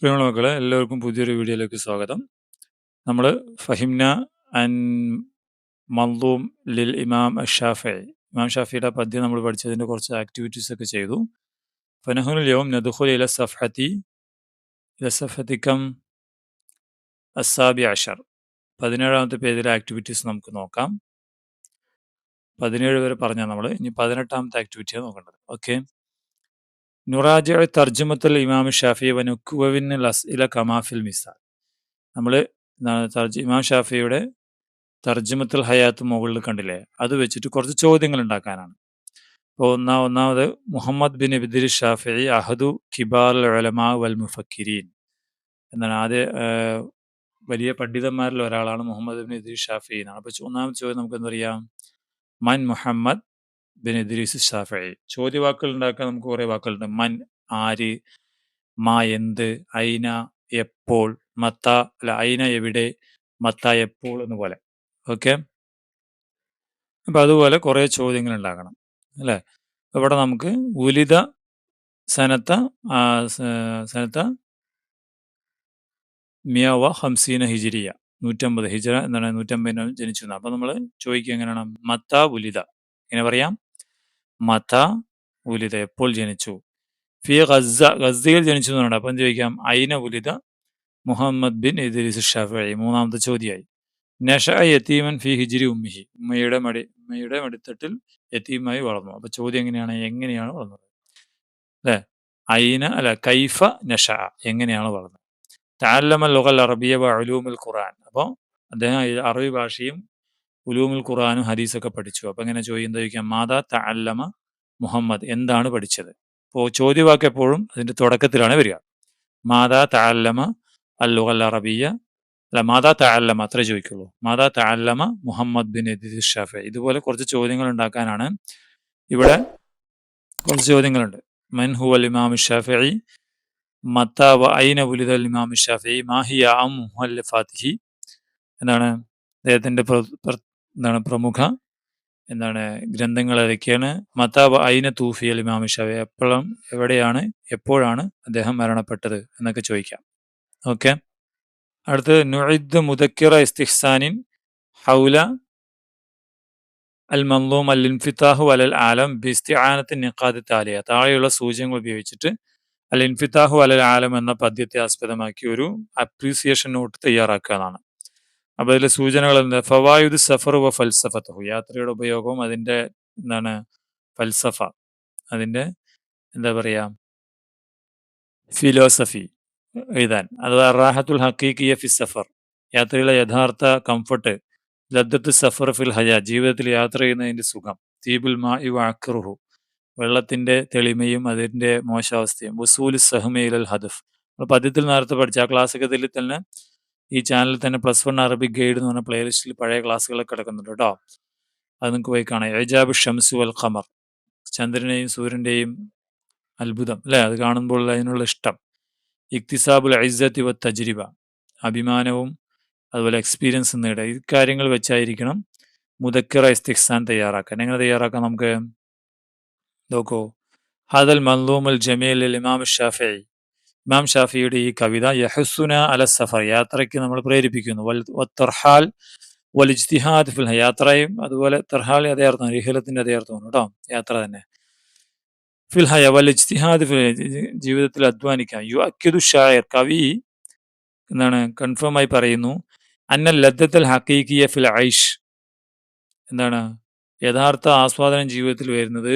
പ്രിയമുള്ള മക്കളെ, എല്ലാവർക്കും പുതിയൊരു വീഡിയോയിലേക്ക് സ്വാഗതം. നമ്മൾ ഫഹിംന അൻ മൻളൂം ലിൽ ഇമാം അഷ്ഷാഫിഈ. ഇമാം ഷാഫിയുടെ പദ്യം നമ്മൾ പഠിച്ചതിൻ്റെ കുറച്ച് ആക്ടിവിറ്റീസ് ഒക്കെ ചെയ്തു. ഫനഹ്നുൽ യൗം നദ്ഖുലു ഇല സഫഹതി കം അസ്സാബി അഷർ. 17ാമത്തെ പേജിലെ ആക്ടിവിറ്റീസ് നമുക്ക് നോക്കാം. 17 വരെ പറഞ്ഞാൽ നമ്മൾ ഇനി 18ാമത്തെ ആക്ടിവിറ്റിയാണ് നോക്കേണ്ടത്. ഓക്കെ. നുറാജിഉ തർജുമത്തുൽ ഇമാം ഷാഫിഈ വനുക്വവിനുൽ അസ്ഇല കമാ ഫിൽ മിസാൽ. നമ്മൾ ഇമാം ഷാഫിയുടെ തർജുമത്തുൽ ഹയാത്ത് മുകളിൽ കണ്ടില്ലേ, അത് വെച്ചിട്ട് കുറച്ച് ചോദ്യങ്ങൾ ഉണ്ടാക്കാനാണ്. അപ്പോൾ ഒന്നാമത് മുഹമ്മദ് ബിൻ ഇദ്രീസ് ഷാഫിഈ അഹദു കിബാർ ഉലമാ വൽ മുഫക്കിരീൻ എന്നാണ്. വലിയ പണ്ഡിതന്മാരിൽ ഒരാളാണ് മുഹമ്മദ് ബിൻ ഇദ്രീസ് ഷാഫിഈ എന്നാണ്. അപ്പോൾ ഒന്നാമത്തെ ചോദ്യം നമുക്ക് എന്താ പറയാം, മൻ മുഹമ്മദ് ബിൻ ഇദ്രീസ് ഷാഫിഈ. ചോദ്യവാക്കുകൾ ഉണ്ടാക്കാൻ നമുക്ക് കുറേ വാക്കുകളുണ്ട്. മൻ ആര്, മാ എന്ത്, ഐന എപ്പോൾ, മത്ത ഐന എവിടെ, മത്ത എപ്പോൾ എന്നുപോലെ. ഓക്കെ. അപ്പം അതുപോലെ കുറേ ചോദ്യങ്ങൾ ഉണ്ടാക്കണം അല്ലേ. ഇവിടെ നമുക്ക് ഉലിത സനത്ത സനത്ത മിയവ ഹംസീന ഹിജിരിയ 150 ഹിജറ എന്താണ് 150 ജനിച്ചു. അപ്പം നമ്മൾ ചോദിക്കുക എങ്ങനെയാണ്, മത്ത ഉലിത എങ്ങനെ പറയാം, മത ഉലിത എപ്പോൾ ജനിച്ചു. ഫി ഗസ്സ ഗസ്സയിൽ ജനിച്ചു എന്നുണ്ട്. അപ്പം ചോദിക്കാം ഐന ഉലിത മുഹമ്മദ് ബിൻ ഇദ്രീസ് ഷാഫിഈ. മൂന്നാമത്തെ ചോദ്യമായി. നഷ യതീമൻ ഫി ഹിജിരി ഉമ്മിഹി. ഉമ്മയുടെ മടിത്തട്ടിൽ യതീമായി വളർന്നു. അപ്പൊ ചോദ്യം എങ്ങനെയാണ് വളർന്നത് അല്ലേ. കൈഫ നഷ, എങ്ങനെയാണ് വളർന്നത്. തഅല്ലമ ലുഗൽ അറബിയ വ ഉലൂമുൽ ഖുർആൻ. അപ്പോൾ അദ്ദേഹം അറബി ഭാഷയും ഉലൂമുൽ ഖുർആനും ഹദീസൊക്കെ പഠിച്ചു. അപ്പൊ എങ്ങനെ ചോദിക്കാം, മാതാ തഅല്ലമ മുഹമ്മദ്, എന്താണ് പഠിച്ചത്. അപ്പോൾ ചോദ്യവാക്ക് എപ്പോഴും അതിന്റെ തുടക്കത്തിലാണ് വരിക. മാതാ തഅല്ലമ അൽ ലുഗൽ അറബിയ മാതാ തഅല്ലമ അത്രേ ചോദിക്കുള്ളൂ. മാതാ തഅല്ലമ മുഹമ്മദ് ബിൻ ഇദ്രീസ് ഷാഫിഈ. ഇതുപോലെ കുറച്ച് ചോദ്യങ്ങൾ ഉണ്ടാക്കാനാണ്. ഇവിടെ കുറച്ച് ചോദ്യങ്ങളുണ്ട്. മൻ ഹുവൽ ഇമാം ഷാഫിഈ, മത്താ വ ഐന ഉലിദൽ ഇമാം ഷാഫിഈ, മാ ഹിയ മുഅല്ലഫാതിഹി. എന്താണ് അദ്ദേഹത്തിന്റെ പ്രമുഖ ഗ്രന്ഥങ്ങൾ ഏതൊക്കെയാണ്. മത്താ വ ഐന തൂഫിയൽ ഇമാം ഷാഫിഈ, എപ്പോഴാണ് അദ്ദേഹം മരണപ്പെട്ടത് എന്നൊക്കെ ചോദിക്കാം. ഓക്കെ. അടുത്ത് നുഇദ് മുദക്കിറ ഇസ്തിഹ്സാനിൻ ഹൗല അൽ മൻളൂം അൽ ഇൻഫിതാഹു അലൽ ആലം ബിസ്തിആനത്തിൻ നിഖാദി താലിയ. താഴെയുള്ള സൂചനകൾ ഉപയോഗിച്ചിട്ട് അൽ ഇൻഫിതാഹു അലൽ ആലം എന്ന പദ്യത്തെ ആസ്പദമാക്കി ഒരു അപ്രീസിയേഷൻ നോട്ട് തയ്യാറാക്കുക എന്നാണ്. അപ്പോൾ അതിലെ സൂചനകൾ എന്താ, ഫവായിദ് സഫർ വ ഫൽസഫത്തുഹു. യാത്രയുടെ ഉപയോഗവും അതിൻ്റെ ഫൽസഫ, അതിൻ്റെ എന്താ പറയുക, ഫിലോസഫി എഴുതാൻ. അഥവാ റാഹത്തുൽ ഹഖീഖിയ ഫി സഫർ, യാത്രയിലെ യഥാർത്ഥ കംഫർട്ട്. ലദ്ദത്ത് സഫർ ഫിൽ ഹയാ, ജീവിതത്തിൽ യാത്ര ചെയ്യുന്നതിൻ്റെ സുഖം. തീബുൽ മാഇ വ അക്റുഹു, വെള്ളത്തിൻ്റെ തെളിമയും അതിൻ്റെ മോശാവസ്ഥയും. വസൂൽ സഹ്മയിലൽ ഹദഫ്, നമ്മൾ പദ്യത്തിൽ നേരത്തെ പഠിച്ച ആ ക്ലാസ്സൊക്കെ ഇതിൽ തന്നെ ഈ ചാനലിൽ തന്നെ +1 അറബിക് ഗൈഡ് എന്ന് പറഞ്ഞ പ്ലേലിസ്റ്റിൽ പഴയ ക്ലാസ്സുകളൊക്കെ കിടക്കുന്നുണ്ട് കേട്ടോ. അത് നിങ്ങൾക്ക് പോയി കാണാം. എജാബ് ഷംസു വൽ ഖമർ, ചന്ദ്രനെയും സൂര്യൻ്റെയും അത്ഭുതം അല്ലേ, അത് കാണുമ്പോൾ അതിനുള്ള ഇഷ്ടം. ഇക്തിസാബുൽ ഇസ്സത്തി വ തജ്രിബ, അഭിമാനവും അതുപോലെ എക്സ്പീരിയൻസ് നേടുക. ഈ കാര്യങ്ങൾ വെച്ചായിരിക്കണം മുദക്കിറ ഇസ്തിഹ്സാൻ തയ്യാറാക്കാൻ. എങ്ങനെ തയ്യാറാക്കാം നമുക്ക് നോക്കൂ. ഹദൽ മൻളൂമുൽ ജമീൽ ഇമാം ഷാഫിഈ, ഇമാം ഷാഫിയുടെ ഈ കവിത യഹുസുന അല സഫർ, യാത്രയ്ക്ക് നമ്മൾ പ്രേരിപ്പിക്കുന്നു. തർഹാൽ വൽ ഇജ്തിഹാദ് ഫിൽ, യാത്രയും അതുപോലെ തർഹാൽ അതേ അർത്ഥം, റിഹലത്തിന്റെ അതേ അർത്ഥമാണ് കേട്ടോ, യാത്ര തന്നെ. ഫിൽ ഹയ വൽ ഇജ്തിഹാദ് ഫിൽ, ജീവിതത്തിൽ അധ്വാനിക്കാം. യു അക്കിദു ഷായർ, കവി കൺഫേം ആയി പറയുന്നു. അന്നൽ ലദ്ദത്തുൽ ഹഖീഖിയ ഫിൽ ഐഷ്, യഥാർത്ഥ ആസ്വാദനം ജീവിതത്തിൽ വരുന്നത്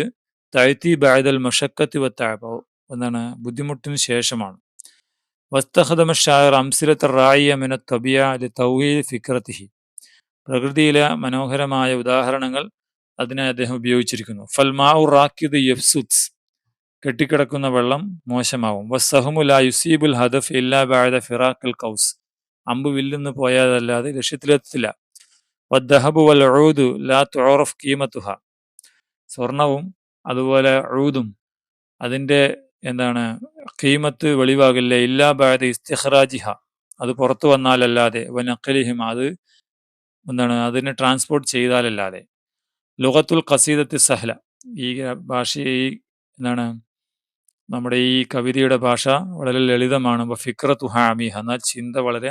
തഅതി ബഅദൽ മശഖത്തി വ തഅബ്, ബുദ്ധിമുട്ടിന് ശേഷമാണ്. വസ്തഖദമ ഷായർ അംസിലത്ത റായിയ മിന തബിയ ലിതൗഹീദ് ഫിക്രതിഹി, പ്രകൃതിയിലെ മനോഹരമായ ഉദാഹരണങ്ങൾ അതിനെ അദ്ദേഹം ഉപയോഗിച്ചിരിക്കുന്നു. ഫൽമാഉ റാക്കിദ് യഫ്സുദ്, കെട്ടിക്കിടക്കുന്ന വെള്ളം മോശമാവും. വസ്സഹ്മു ലാ യുസീബുൽ ഹദഫ് ഇല്ലാ ബഅദ ഫിറാഖിൽ ഖൗസ്, അമ്പ് വില്ലുന്ന് പോയാലല്ലാതെ ലക്ഷ്യത്തിലെത്തില്ല. വദ്ദഹബു വൽ ഉഊദു ലാ തുഅറഫ് ഖീമത്തുഹ, സ്വർണവും അതുപോലെ ഊദും അതിൻ്റെ ഖീമത്ത് വെളിവാകില്ല. ഇല്ലാ ബഅദ ഇസ്തിഖ്റാജിഹ, അത് പുറത്തു വന്നാലല്ലാതെ. വനഖലിഹിമ, അത് അതിനെ ട്രാൻസ്പോർട്ട് ചെയ്താലല്ലാതെ. ലുഗത്തുൽ ഖസീദത്ത് സഹ്ല, ഈ ഭാഷ നമ്മുടെ ഈ കവിതയുടെ ഭാഷ വളരെ ലളിതമാണ്. ഫിക്രത്തുഹ അമീഹ, എന്നാൽ ചിന്ത വളരെ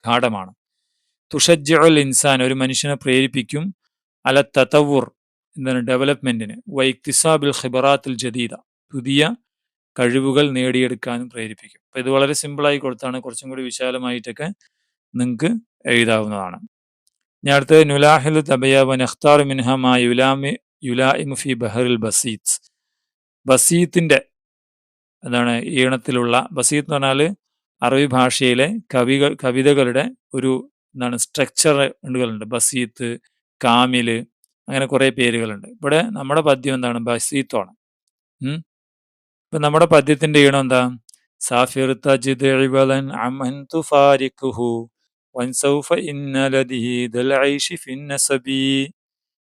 ഗാഢമാണ്. തുഷജ്ജിഉൽ ഇൻസാൻ, ഒരു മനുഷ്യനെ പ്രേരിപ്പിക്കും. അല തതവുർ, എന്താണ്, ഡെവലപ്മെന്റിന്. ഇക്തിസാബിൽ ഖിബറാത്തിൽ ജദീദ, പുതിയ കഴിവുകൾ നേടിയെടുക്കാനും പ്രേരിപ്പിക്കും. അപ്പൊ ഇത് വളരെ സിമ്പിളായി കൊടുത്താണ്, കുറച്ചും കൂടി വിശാലമായിട്ടൊക്കെ നിങ്ങൾക്ക് എഴുതാവുന്നതാണ്. ഇനി അടുത്തത് നുലാഹിലു തബയ വ നഖ്താറു മിൻഹ മാ യുലായിമു ഫി ബഹറിൽ ബസീത്ത്. ബസീത്തിന്റെ, എന്താണ്, ഈണത്തിലുള്ള, ബസീത്ത് എന്ന് പറഞ്ഞാൽ അറബി ഭാഷയിലെ കവിതകളുടെ ഒരു, എന്താണ്, സ്ട്രക്ചറുകളുണ്ട്. ബസീത്ത്, കാമില്, അങ്ങനെ കുറെ പേരുകളുണ്ട്. ഇവിടെ നമ്മുടെ പദ്യം എന്താണ്, ബസീത്താണ്. ഇപ്പൊ നമ്മുടെ പദ്യത്തിന്റെ ഈണം എന്താ? സാഫിർ തജിദ് ഇവലൻ അമൻ തുഫാരിഖുഹു വൻസൗഫ ഇന്ന ലദിഹി ദൽ ഐശി ഫിൻ നസബി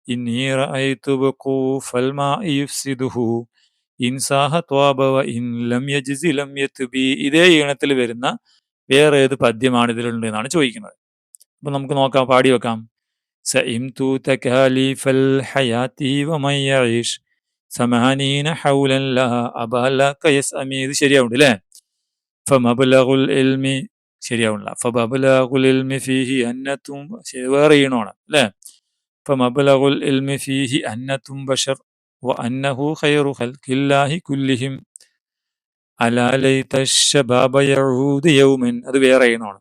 ഇന്നി റഅയ്തു ബഖൂഫൽ മാഇ യുഫ്സിദുഹു ഇൻസാഹ ത്വാബ വ ഇൻ ലം യജ്സി ലം യത്ബി. ഇതേ ഈണത്തിൽ വരുന്ന വേറെ ഏത് പദ്യമാണ് ഇതിലുണ്ട് എന്നാണ് ചോദിക്കുന്നത്. അപ്പൊ നമുക്ക് നോക്കാം, പാടി വെക്കാം. സഇംതു തകാലിഫൽ ഹയാതി വമൻ യഈഷ് സമഹാനീന ഹൗലൻ ലഹാ അബലക യസ്അമി. ഇത് ശരിയാവുണ്ട് അല്ലേ? ഫമബ്ലഗുൽ ഇൽമി ശരിയാവുന്നില്ല. ഫബബ്ലഗുൽ ഇൽമി ഫീഹി അന്നതും, വേറെ ഈണമാണ് അല്ലേ? ഫമബ്ലഗുൽ ഇൽമി ഫീഹി അന്നതും ബശർ വ അന്നഹു ഖൈറു ഖൽഖില്ലാഹി കുല്ലിഹിം അലാ ലൈത ശബാബ യഊദു യൗമൻ. അത് വേറെ ഈണമാണ്.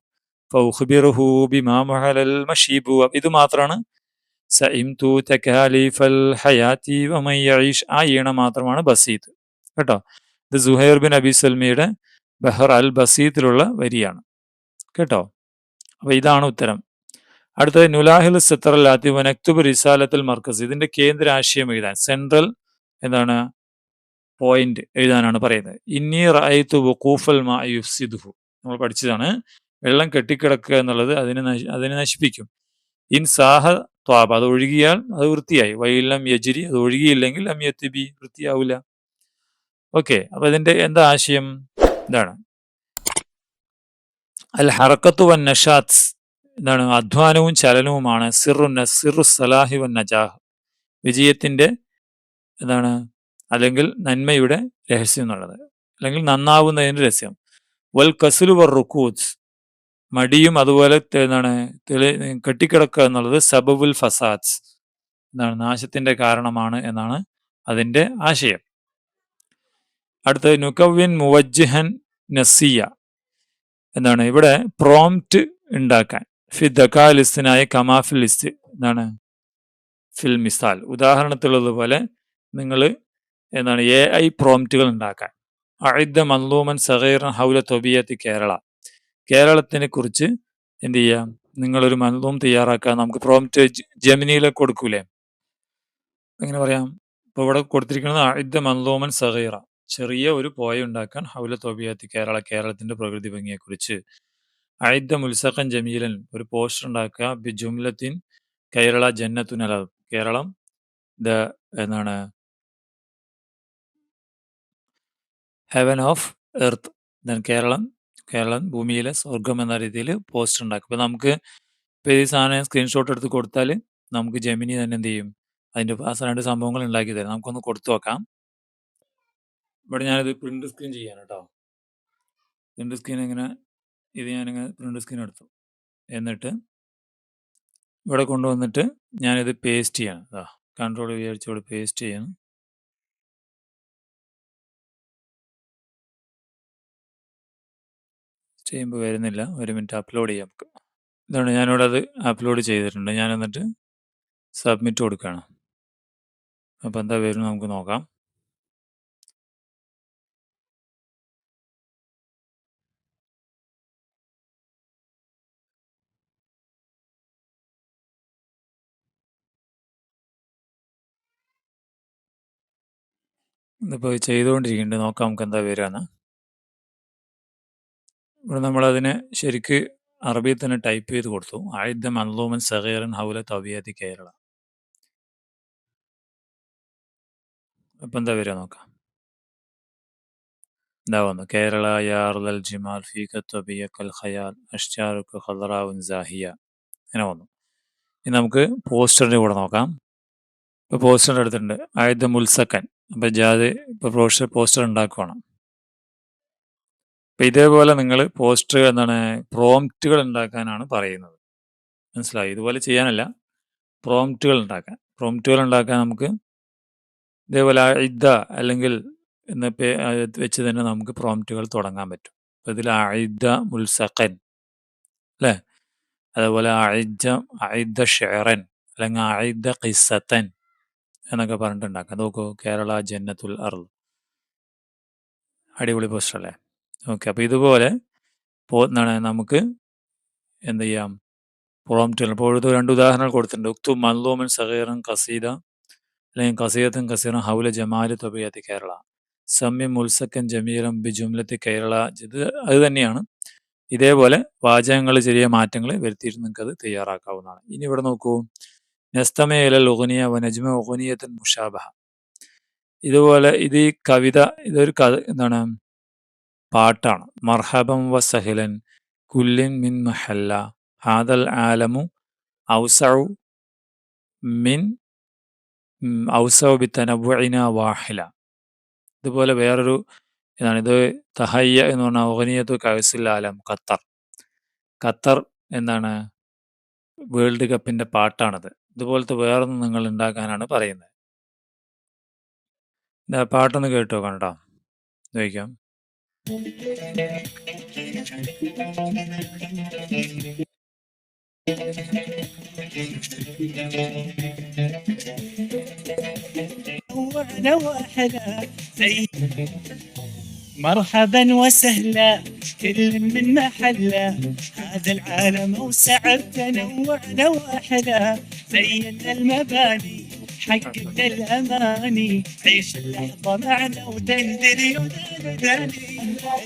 ഫൗഖ്ബിറുഹു ബിമാ മഹലൽ മശീബു. ഇത് മാത്രമാണ് സഇംതു തകാലിഫൽ ഹയാതി വമൻ യഈഷ്. ആ ഈണം മാത്രമാണ് ബസീത്ത് കേട്ടോ. ഇത് സുഹൈർ ബിൻ അബി സൽമയുടെ ബഹർ അൽ ബസീത്തിലുള്ള വരിയാണ് കേട്ടോ. അപ്പൊ ഇതാണ് ഉത്തരം. അടുത്തത് നുലാഹിൽ സിത്തറല്ലാത്തി വനക്തുബ് റിസാലത്തുൽ മർക്കസ്. ഇതിന്റെ കേന്ദ്ര ആശയം എഴുതാൻ, സെൻട്രൽ, എന്താണ്, പോയിന്റ് എഴുതാനാണ് പറയുന്നത്. ഇന്നി റഅയ്തു വഖൂഫൽ മാ യുഫ്സിദുഹു, നമ്മൾ പഠിച്ചതാണ്. വെള്ളം കെട്ടിക്കിടക്കുക എന്നുള്ളത് അതിനെ നശിപ്പിക്കും. ഇൻ സാഹ ത്വാബ, അത് ഒഴുകിയാൽ അത് വൃത്തിയായി. വൈലം യജ്രി, അത് ഒഴുകിയില്ലെങ്കിൽ ലം യത്ബി, വൃത്തിയാവില്ല. ഓക്കെ, അപ്പൊ ഇതിന്റെ എന്താ ആശയം? ഇതാണ് അൽ ഹറക്കത്തു വൻ നഷാത്ത്, എന്താണ്, അധ്വാനവും ചലനവുമാണ് സിറു സലാഹി വൻ നജാഹ്, വിജയത്തിന്റെ, എന്താണ്, അല്ലെങ്കിൽ നന്മയുടെ രഹസ്യം എന്നുള്ളത്, അല്ലെങ്കിൽ നന്നാവുന്നതിന്റെ രഹസ്യം. വൽ കസുലു വർ റുക്കൂത്ത്, മടിയും അതുപോലെ എന്താണ് കെട്ടിക്കിടക്കുക എന്നുള്ളത് സബബുൽ ഫസാദ്, എന്താണ്, നാശത്തിന്റെ കാരണമാണ് എന്നാണ് അതിന്റെ ആശയം. അടുത്തത് നുകവ്വിൻ മുവജ്ജിഹൻ നസിയ, എന്താണ്, ഇവിടെ പ്രോംപ്റ്റ് ഉണ്ടാക്കാൻ. ഫി ദക്കാ ലിസ്റ്റിനായ കമാഫിൽ ലിസ്റ്റ്, എന്താണ്, ഫിൽ മിസാൽ, ഉദാഹരണത്തിലുള്ളതുപോലെ നിങ്ങൾ, എന്താണ്, AI പ്രോംപ്റ്റുകൾ ഉണ്ടാക്കാൻ. അഇദ്ദ മൻലൂമൻ സഗീറൻ ഹൗല തൊബിയത്തി കേരള, കേരളത്തിനെ കുറിച്ച് എന്ത് ചെയ്യാം, നിങ്ങളൊരു മൻലൂം തയ്യാറാക്കാൻ. നമുക്ക് പ്രോംപ്റ്റ് ജെമിനിയിലൊക്കെ കൊടുക്കൂലേ? എങ്ങനെ പറയാം? ഇപ്പൊ ഇവിടെ കൊടുത്തിരിക്കുന്നത് അഇദ്ദ മൻലൂമൻ സഗീറ, ചെറിയ ഒരു പോയ ഉണ്ടാക്കാൻ. ഹൗല തൊബിയത്തി കേരള, കേരളത്തിന്റെ പ്രകൃതി ഭംഗിയെക്കുറിച്ച്. അഇദ്ദ മുൽസഖൻ ജമീലൻ, ഒരു പോസ്റ്റർ ഉണ്ടാക്കുക. ബി ജുംലത്തിൻ കേരള ജന്നത്തുൻ അൽ അർദ്, കേരളം എന്താണ്, ഹെവൻ ഓഫ് എർത്ത്, കേരളം ഭൂമിയിലെ സ്വർഗം എന്ന രീതിയിൽ പോസ്റ്റർ ഉണ്ടാക്കും. ഇപ്പൊ നമുക്ക് ഇപ്പൊ ഈ സാധനം സ്ക്രീൻഷോട്ട് എടുത്ത് കൊടുത്താൽ നമുക്ക് ജെമിനി തന്നെ എന്ത് ചെയ്യും, അതിന്റെ രണ്ട് സംഭവങ്ങൾ ഉണ്ടാക്കി തരാം. നമുക്കൊന്ന് കൊടുത്തു നോക്കാം. ഇവിടെ ഞാനിത് പ്രിന്റ് സ്ക്രീൻ ചെയ്യാൻ കേട്ടോ. പ്രിന്റ് സ്ക്രീൻ എങ്ങനെ, ഇത് ഞാനിങ്ങനെ പ്രിന്റ് സ്ക്രീൻ എടുത്തു. എന്നിട്ട് ഇവിടെ കൊണ്ടുവന്നിട്ട് ഞാനിത് പേസ്റ്റ് ചെയ്യണം. കൺട്രോൾ വിചാരിച്ചോട് പേസ്റ്റ് ചെയ്യണം. ചെയ്യുമ്പോൾ വരുന്നില്ല, ഒരു മിനിറ്റ്, അപ്ലോഡ് ചെയ്യാം നമുക്ക്. ഇതാണ്, ഞാനിവിടെ അത് അപ്ലോഡ് ചെയ്തിട്ടുണ്ട്. ഞാൻ എന്നിട്ട് സബ്മിറ്റ് കൊടുക്കുകയാണ്. അപ്പോൾ എന്താ വരുന്നത് നമുക്ക് നോക്കാം. ഇതിപ്പോൾ ചെയ്തുകൊണ്ടിരിക്കുന്നുണ്ട്, നോക്കാം നമുക്ക് എന്താ വരികയെന്ന്. ഇവിടെ നമ്മളതിനെ ശരിക്ക് അറബിയിൽ തന്നെ ടൈപ്പ് ചെയ്ത് കൊടുത്തു. ആയിദ്ദ മൻലൂമൻ സഗീറൻ ഹൗല തബിയത്തി കേരള. അപ്പം എന്താ വരിക നോക്കാം. എന്താ വന്നു? കേരള യാ അർദൽ ജിമാൽ ഫീക തബിയക്കൽ ഖയാൽ അഷ്ജാറുക ഖദറാവുൻ സാഹിയ, അങ്ങനെ വന്നു. ഇനി നമുക്ക് പോസ്റ്ററിൻ്റെ കൂടെ നോക്കാം. ഇപ്പോൾ പോസ്റ്റർ എടുത്തിട്ടുണ്ട്. ആയിദ്ദ മുൽസക്കൻ, അപ്പോൾ ജാത് ഇപ്പോൾ പോസ്റ്റർ ഉണ്ടാക്കുവാണ്. അപ്പം ഇതേപോലെ നിങ്ങൾ പോസ്റ്റർ എന്താണ് പ്രോംപ്റ്റുകൾ ഉണ്ടാക്കാനാണ് പറയുന്നത്. മനസ്സിലായി? ഇതുപോലെ ചെയ്യാനല്ല, പ്രോംപ്റ്റുകൾ ഉണ്ടാക്കാൻ. പ്രോംപ്റ്റുകൾ ഉണ്ടാക്കാൻ നമുക്ക് ഇതേപോലെ അഇദ്ദ അല്ലെങ്കിൽ എന്ന വെച്ച് തന്നെ നമുക്ക് പ്രോംപ്റ്റുകൾ തുടങ്ങാൻ പറ്റും. അപ്പോൾ ഇതിൽ അഇദ്ദ മുൽസഖൻ അല്ലേ? അതുപോലെ അഇദ്ദ ഷിഅറൻ അല്ലെങ്കിൽ അഇദ്ദ ഖിസ്സത്തൻ എന്നൊക്കെ പറഞ്ഞിട്ട് ഉണ്ടാക്കാം. നോക്കൂ, കേരള ജന്നത്തുൽ അർള്, അടിപൊളി പോസ്റ്റർ അല്ലേ? ഓക്കെ, അപ്പോൾ ഇതുപോലെ എന്താണ് നമുക്ക് എന്ത് ചെയ്യാം, പ്രോംപ്റ്റുകൾ. ഇപ്പോൾ രണ്ട് ഉദാഹരണങ്ങൾ കൊടുത്തിട്ടുണ്ട്. ഉക്തുബ് മൻളൂമൻ സഗീറൻ ഖസീദ അല്ലെങ്കിൽ ഖസീദത്തുൻ കസീറൻ ഹൗല ജമാലി ത്വബിയത്തി കേരള, സമ്യ മുൽസക്കൻ ജമീലൻ ബി ജുംലത്തി കേരള. ഇത് അത് തന്നെയാണ്. ഇതേപോലെ വാചകങ്ങൾ ചെറിയ മാറ്റങ്ങൾ വരുത്തിയിട്ട് നിങ്ങൾക്ക് അത് തയ്യാറാക്കാവുന്നതാണ്. ഇനി ഇവിടെ നോക്കൂ, നസ്തമയ ഇലൽ ഉഗ്നിയ വ നജ്മ ഉഗ്നിയത്തുൻ മുഷാബഹ. ഇതുപോലെ ഇത് ഈ കവിത, ഇതൊരു എന്താണ്, പാട്ടാണ്. മർഹബൻ വ സഹലൻ കുല്ലിൻ മിൻ മഹല്ല ഹാദൽ ആലമു ഔസഉ മിൻ ഔസഉ ബിത്തനവ്വുഇന വാഹില. ഇതുപോലെ വേറൊരു ഇതാണ്. ഇത് തഹയ്യ എന്ന് പറഞ്ഞാൽ ഉഗ്നിയത്തു കഅസിൽ ആലം ഖത്തർ. ഖത്തർ എന്താണ്, വേൾഡ് കപ്പിന്റെ പാട്ടാണത്. ഇതുപോലത്തെ വേറൊന്നും നിങ്ങൾ ഉണ്ടാക്കാനാണ് പറയുന്നത്. പാട്ടൊന്ന് കേട്ട് നോക്കണം കേട്ടോ. ചോദിക്കാം. مرحبا وسهلا كل من محلة هذا العالم أوسع تنوعنا وأحلى زينا المباني حققنا الأماني عيش اللحظة معنا ودندن وداني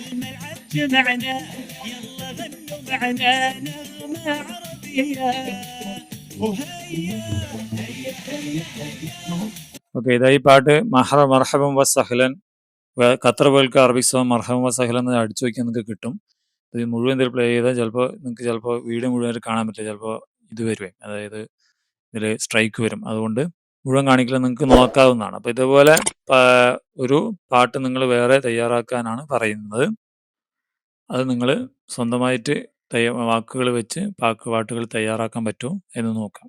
الملعب جمعنا يلا غنوا معنا نغمة عربية وهيا ഓക്കെ, ഇതാ ഈ പാട്ട്. മർഹബൻ വ സഹ്ലൻ, Qatar world cup Arabic song മർഹബൻ വ സഹ്ലൻ എന്ന് അടിച്ചു നോക്കിയാൽ നിങ്ങൾക്ക് കിട്ടും. ഇത് മുഴുവൻ ഇതിൽ പ്ലേ ചെയ്താൽ നിങ്ങൾക്ക് വീഡിയോ മുഴുവൻ കാണാൻ പറ്റില്ല. ചിലപ്പോൾ ഇത് വരുവേ, അതായത് ഇതിൽ സ്ട്രൈക്ക് വരും. അതുകൊണ്ട് മുഴുവൻ കാണിക്കില്ല, നിങ്ങൾക്ക് നോക്കാവുന്നതാണ്. അപ്പോൾ ഇതുപോലെ ഒരു പാട്ട് നിങ്ങൾ വേറെ തയ്യാറാക്കാനാണ് പറയുന്നത്. അത് നിങ്ങൾ സ്വന്തമായിട്ട് വാക്കുകൾ വെച്ച് പാട്ടുകൾ തയ്യാറാക്കാൻ പറ്റുമോ എന്ന് നോക്കാം.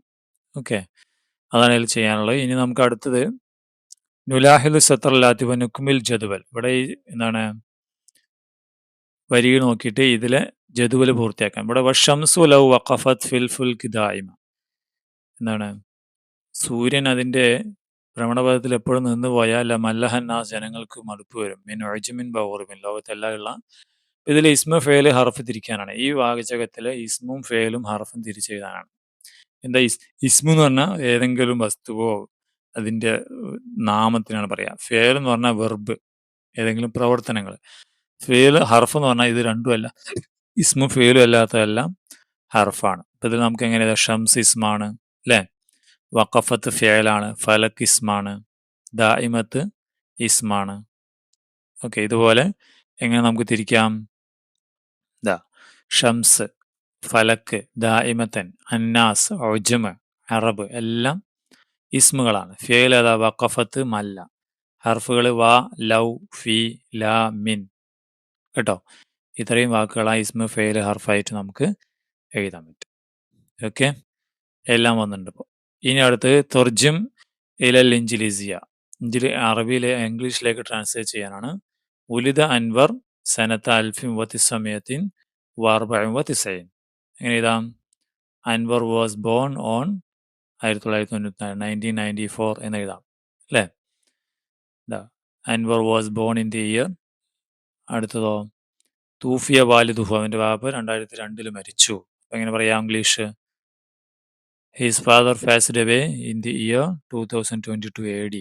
ഓക്കെ, അതാണ് ഇതിൽ ചെയ്യാനുള്ളത്. ഇനി നമുക്ക് അടുത്തത് നുലാഹിലു സത്രല്ലാത്തി വ നുക്മിൽ ജദുവൽ. ഇവിടെ ഈ എന്താണ് വരികൾ നോക്കിയിട്ട് ഇതിലെ ജദുവൽ പൂർത്തിയാക്കാം. ഇവിടെ വഷംസു ലൗ വഖഫത് ഫിൽ ഫുൽകി ദായിമ. എന്താണ്, സൂര്യൻ അതിൻ്റെ ഭ്രമണപഥത്തിൽ എപ്പോഴും നിന്ന് പോയാൽ മല്ലഹന്നാസ് ജനങ്ങൾക്ക് മടുപ്പ് വരും. മിൻ ഒഴിജുമിൻ ബൗറുമിൻ, ലോകത്തെല്ലാമുള്ള. ഇതിൽ ഇസ്മ ഫേല് ഹർഫ് തിരിക്കാനാണ്. ഈ വാചകത്തിലെ ഇസ്മും ഫേലും ഹർഫും തിരിച്ചെഴുതാനാണ്. എന്താ ഇസ്മു എന്ന് പറഞ്ഞാൽ ഏതെങ്കിലും വസ്തുവോ അതിൻ്റെ നാമത്തിനാണ് പറയുക. ഫേൽ എന്ന് പറഞ്ഞാൽ വെർബ്, ഏതെങ്കിലും പ്രവർത്തനങ്ങൾ. ഫേൽ ഹർഫ് എന്ന് പറഞ്ഞാൽ ഇത് രണ്ടുമല്ല, ഇസ്മും ഫേലും അല്ലാത്തതെല്ലാം ഹർഫാണ്. അപ്പം ഇതിൽ നമുക്ക് എങ്ങനെയാ, ഷംസ് ഇസ്മാണ് അല്ലേ, വഖഫത്ത് ഫേലാണ്, ഫലക് ഇസ്മാണ്, ദായിമത്ത് ഇസ്മാണ്. ഓക്കെ, ഇതുപോലെ എങ്ങനെ നമുക്ക് തിരിക്കാം? ഷംസ്, ഫലക്ക്, ദായിമത്തൻ, അന്നാസ്, ഒജമ്, അറബ് എല്ലാം ഇസ്മുകളാണ്. ഫേൽ അതാ വഖഫത്ത്, മല്ല. ഹർഫുകൾ വാ, ലൗ, ഫി, ലാ, മിൻ. കേട്ടോ, ഇത്രയും വാക്കുകളാണ് ഇസ്മു ഫേൽ ഹർഫായിട്ട് നമുക്ക് എഴുതാൻ പറ്റും. ഓക്കെ, എല്ലാം വന്നിട്ടുണ്ട് ഇപ്പോൾ. ഇനി അടുത്ത് തുർജിം ഇലൽ ഇൻജിലിസിയ. അറബിയിലെ ഇംഗ്ലീഷിലേക്ക് ട്രാൻസ്ലേറ്റ് ചെയ്യാനാണ്. ഉലിദ അൻവർ സനത്ത അൽഫിൻ വത്തിസമയത്തിൻ വാർബഅൻ വത്തിസൈൻ. എങ്ങനെ എഴുതാം? അൻവർ വാസ് ബോൺ ഓൺ 1994, 1994 എന്ന് എഴുതാം അല്ലേ? Anwar was born in the year. അടുത്തതോ, തൂഫിയ വാലിദുഹു, അവൻ്റെ വാപ്പ 2002 മരിച്ചു. അപ്പം എങ്ങനെ പറയാം English? His father passed away in the year 2022 AD.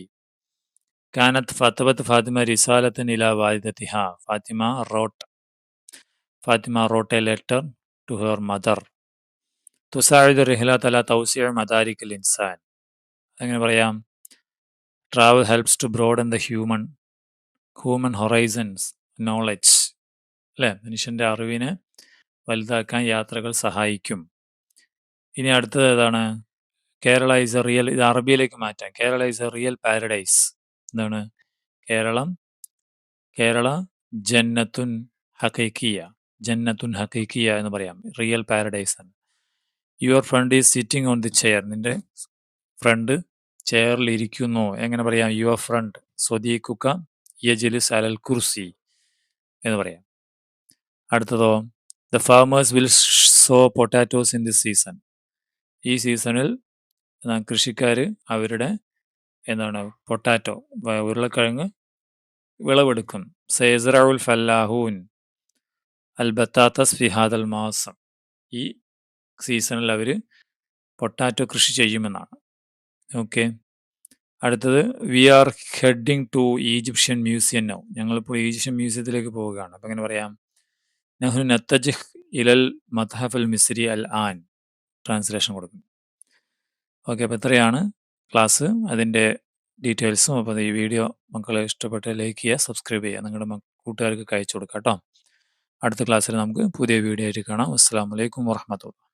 കാനത്ത് ഫത്തബത്ത് ഫാത്തിമ റിസാലത്തൻ ഇലാ വാലിദത്തിഹ. Fathima wrote a letter to her mother. തുസാഇദു റിഹ്ലത അലാ തൗസിഉ മദാരിക്കിൽ ഇൻസാൻ. എങ്ങനെ പറയാം? Travel helps to broaden the human horizons knowledge അല്ലേ? മനുഷ്യൻ്റെ അറിവിനെ വലുതാക്കാൻ യാത്രകൾ സഹായിക്കും. ഇനി അടുത്തത് ഏതാണ്? കേരള ഈസ് എ റിയൽ, ഇത് അറബിയിലേക്ക് മാറ്റാം. Kerala is A real paradise. എന്താണ് കേരള ജന്നത്തുൻ ഹഖീഖിയ, ജന്നത്തുൻ ഹഖീഖിയ എന്ന് പറയാം, റിയൽ പാരഡൈസ് ആണ്. Your friend is sitting on the chair, നിന്റെ ഫ്രണ്ട് ചെയറിൽ ഇരിക്കുന്നു. എങ്ങനെ പറയാം? യുവർ ഫ്രണ്ട് സ്വദീഖുക യജ്ലിസ് അലൽ കുർസി എന്ന് പറയാം. അടുത്തതോ, the farmers will sow potatoes in this season, ഈ സീസണിൽ കൃഷിക്കാർ അവരുടെ എന്താണ് പൊട്ടാറ്റോ ഉരുളക്കിഴങ്ങ് വിളവെടുക്കും. സയസ്റഉൽ ഫല്ലാഹൂൻ അൽ ബത്താത്തസ് ഫി ഹാദൽ മാസം, ഈ സീസണിൽ അവർ പൊട്ടാറ്റോ കൃഷി ചെയ്യുമെന്നാണ്. ഓക്കെ. അടുത്തത്, we are heading to Egyptian museum now, ഞങ്ങളിപ്പോൾ ഈജിപ്ഷ്യൻ മ്യൂസിയത്തിലേക്ക് പോവുകയാണ്. അപ്പം എങ്ങനെ പറയാം? നഹ്നു നത്തജിഹ് ഇലൽ മത്ഹഫ് അൽ മിസ്രി അൽ ആൻ, ട്രാൻസ്ലേഷൻ കൊടുക്കും. ഓക്കെ, അപ്പോൾ ഇത്രയാണ് ക്ലാസ്, അതിൻ്റെ ഡീറ്റെയിൽസും. അപ്പോൾ ഈ വീഡിയോ മക്കളെ ഇഷ്ടപ്പെട്ട് ലൈക്ക് ചെയ്യുക, സബ്സ്ക്രൈബ് ചെയ്യുക, നിങ്ങളുടെ കൂട്ടുകാർക്ക് അയച്ചു കൊടുക്കുക കേട്ടോ. അടുത്ത ക്ലാസ്സിൽ നമുക്ക് പുതിയ വീഡിയോ ആയിട്ട് കാണാം. അസ്സലാമു അലൈക്കും വറഹ്മത്തുള്ളാഹി.